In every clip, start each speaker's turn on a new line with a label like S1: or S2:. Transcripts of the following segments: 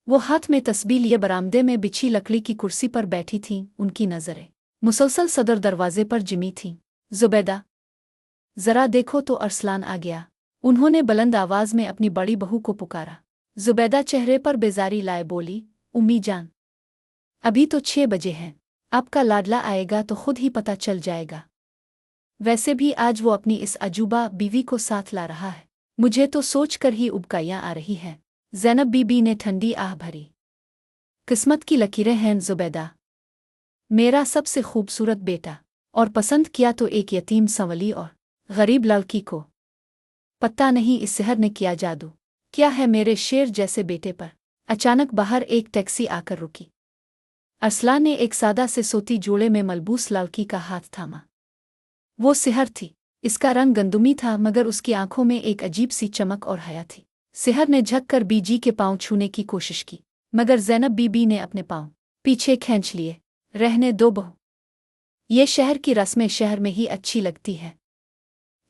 S1: वो हाथ में तस्बीह लिए बरामदे में बिछी लकड़ी की कुर्सी पर बैठी थीं। उनकी नज़रें मुसलसल सदर दरवाजे पर जिमी थीं। जुबैदा, जरा देखो तो अरसलान आ गया। उन्होंने बुलंद आवाज में अपनी बड़ी बहू को पुकारा। जुबैदा चेहरे पर बेजारी लाए बोली, उम्मी जान, अभी तो 6 बजे हैं। आपका लाडला आएगा तो खुद ही पता चल जाएगा। वैसे भी आज वो अपनी इस अजूबा बीवी को साथ ला रहा है। मुझे तो सोच कर ही उबकाइयाँ आ रही हैं। ज़ैनब बीबी ने ठंडी आह भरी। किस्मत की लकीरें हैं जुबैदा, मेरा सबसे खूबसूरत बेटा, और पसंद किया तो एक यतीम संवली और गरीब लड़की को। पता नहीं इस सिहर ने किया जादू क्या है मेरे शेर जैसे बेटे पर। अचानक बाहर एक टैक्सी आकर रुकी। अरसलान ने एक सादा से सोती जोड़े में मलबूस लड़की का हाथ थामा। वो सिहर थी। इसका रंग गंदुमी था मगर उसकी आंखों में एक अजीब सी चमक और हया थी। सिहर ने झक कर बीजी के पांव छूने की कोशिश की मगर ज़ैनब बीबी ने अपने पांव पीछे खींच लिए। रहने दो बहू, ये शहर की रस्में शहर में ही अच्छी लगती हैं।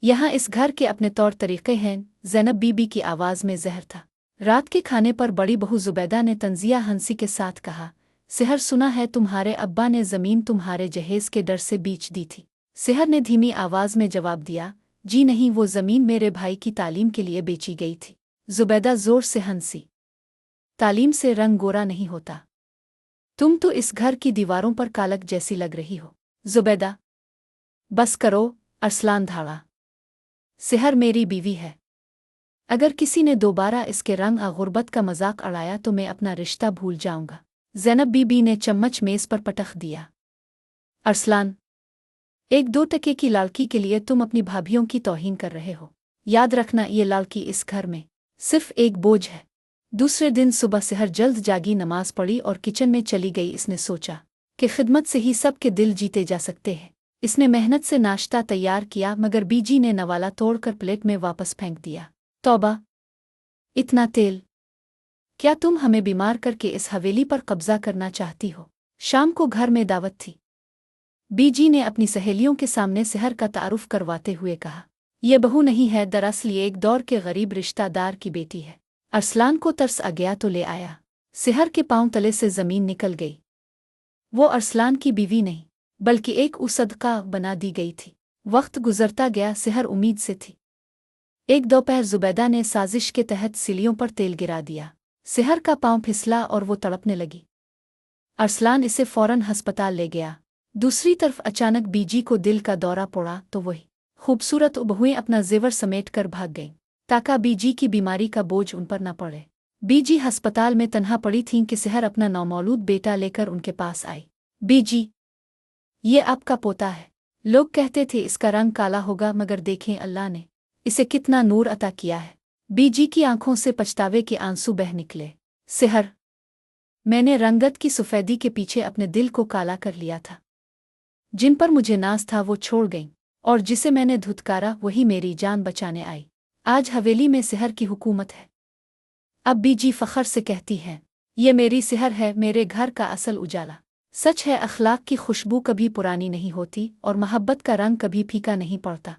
S1: यहाँ इस घर के अपने तौर तरीक़े हैं। ज़ैनब बीबी की आवाज़ में जहर था। रात के खाने पर बड़ी बहू जुबैदा ने तंजिया हंसी के साथ कहा, सिहर, सुना है तुम्हारे अब्बा ने ज़मीन तुम्हारे जहेज के डर से बेच दी थी। सिहर ने धीमी आवाज़ में जवाब दिया, जी नहीं, वो ज़मीन मेरे भाई की तालीम के लिए बेची गई थी। जुबैदा ज़ोर से हंसी, तालीम से रंग गोरा नहीं होता। तुम तो इस घर की दीवारों पर कालक जैसी लग रही हो। जुबैदा, बस करो, अरसलान धाड़ा। सिहर मेरी बीवी है। अगर किसी ने दोबारा इसके रंग और गुर्बत का मजाक उड़ाया तो मैं अपना रिश्ता भूल जाऊंगा। ज़ैनब बीबी ने चम्मच मेज़ पर पटक दिया। अरसलान, 1-2 टके की लालकी के लिए तुम अपनी भाभियों की तौहीन कर रहे हो। याद रखना, ये लालकी इस घर में सिर्फ एक बोझ है। दूसरे दिन सुबह सिहर जल्द जागी, नमाज पढ़ी और किचन में चली गई। इसने सोचा कि खिदमत से ही सबके दिल जीते जा सकते हैं। इसने मेहनत से नाश्ता तैयार किया मगर बीजी ने नवाला तोड़कर प्लेट में वापस फेंक दिया। तौबा, इतना तेल! क्या तुम हमें बीमार करके इस हवेली पर कब्जा करना चाहती हो? शाम को घर में दावत थी। बीजी ने अपनी सहेलियों के सामने सिहर का तारुफ करवाते हुए कहा, ये बहू नहीं है, दरअसल ये एक दौर के गरीब रिश्तेदार की बेटी है। अरसलान को तरस आ गया तो ले आया। सिहर के पांव तले से जमीन निकल गई। वो अरसलान की बीवी नहीं बल्कि एक सदका बना दी गई थी। वक्त गुजरता गया, सिहर उम्मीद से थी। एक दोपहर जुबैदा ने साजिश के तहत सिलियों पर तेल गिरा दिया। सिहर का पांव फिसला और वो तड़पने लगी। अरसलान इसे फौरन अस्पताल ले गया। दूसरी तरफ अचानक बीजी को दिल का दौरा पड़ा तो वही खूबसूरत बहुएं अपना जेवर समेट कर भाग गईं ताकि बीजी की बीमारी का बोझ उन पर न पड़े। बीजी अस्पताल में तन्हा पड़ी थीं कि सिहर अपना नौमौलूद बेटा लेकर उनके पास आई। बीजी, ये आपका पोता है। लोग कहते थे इसका रंग काला होगा मगर देखें अल्लाह ने इसे कितना नूर अता किया है। बीजी की आंखों से पछतावे के आंसू बह निकले। सिहर, मैंने रंगत की सफेदी के पीछे अपने दिल को काला कर लिया था। जिन पर मुझे नाज था वो छोड़ गईं और जिसे मैंने धुतकारा वही मेरी जान बचाने आई। आज हवेली में सिहर की हुकूमत है। अब बीजी फखर से कहती हैं, ये मेरी सिहर है, मेरे घर का असल उजाला। सच है, अखलाक की खुशबू कभी पुरानी नहीं होती और मोहब्बत का रंग कभी फीका नहीं पड़ता।